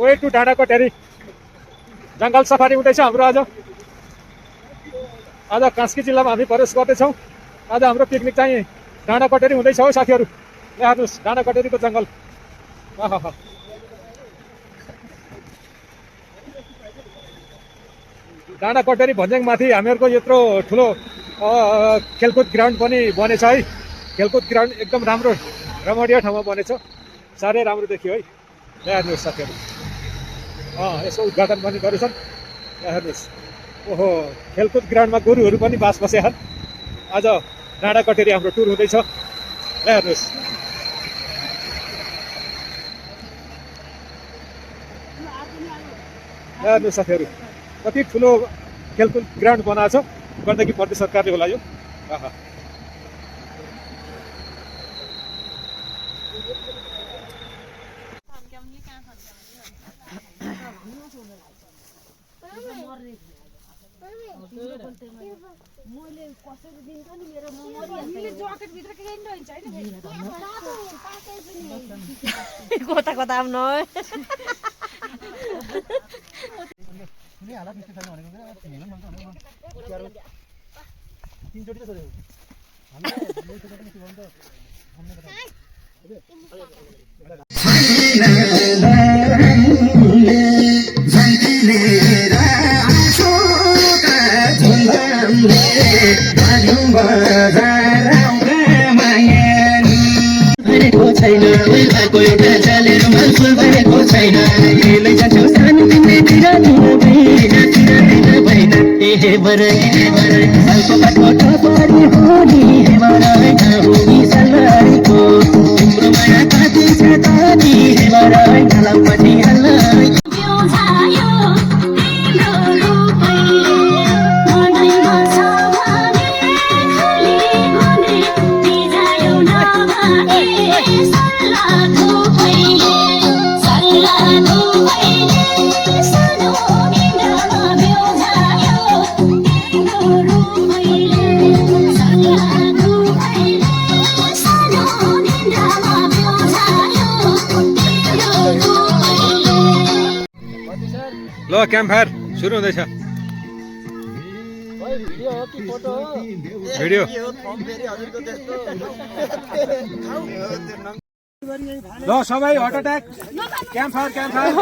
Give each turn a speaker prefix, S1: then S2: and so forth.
S1: Way to डाँडा कटेरी जङ्गल safari हुँदैछ हाम्रो आज कास्की जिल्लामा हामी प्रवेश गर्दैछौँ। आज हाम्रो पिकनिक चाहिँ डाँडा कटेरी हुँदैछ हो साथीहरू। यहाँ हेर्नुहोस् डाँडा कटेरीको जङ्गल। डाँडा कटेरी भन्ज्याङमाथि हामीहरूको यत्रो ठुलो खेलकुद ग्राउन्ड पनि बनेछ है। खेलकुद ग्राउन्ड एकदम राम्रो रमणीय ठाउँमा बनेछ। साह्रै राम्रो देखियो है। यहाँ हेर्नुहोस् साथीहरू, यसको उद्घाटन पनि गरेछन्। यहाँ हेर्नुहोस्, ओहो खेलकुद ग्राउन्डमा गोरुहरू पनि बास बसेछन्। आज डाँडा कटेरी हाम्रो टुर हुँदैछ। यहाँ हेर्नुहोस्, यहाँ हेर्नुहोस् साथीहरू, कति ठुलो खेलकुद ग्राउन्ड बनाएको छ। गण्डकी प्रदेश सरकारले होला यो।
S2: कता कता आउनु
S3: छैन भएको एउटा चालेर मान्छे भएको छैन केलाई जान्छौ सानो तिमीतिर भएन ए बरै सालको बाटो टपरी हो नि हेमराई हो नि सल्लारीको तिम्रो माया काटी छ त नि हेमराई नालापट्टि हल्लाई
S1: ल क्याम्प फायर सुरु हुँदैछ। भिडियो ल सबै हट attack camp fire camp fire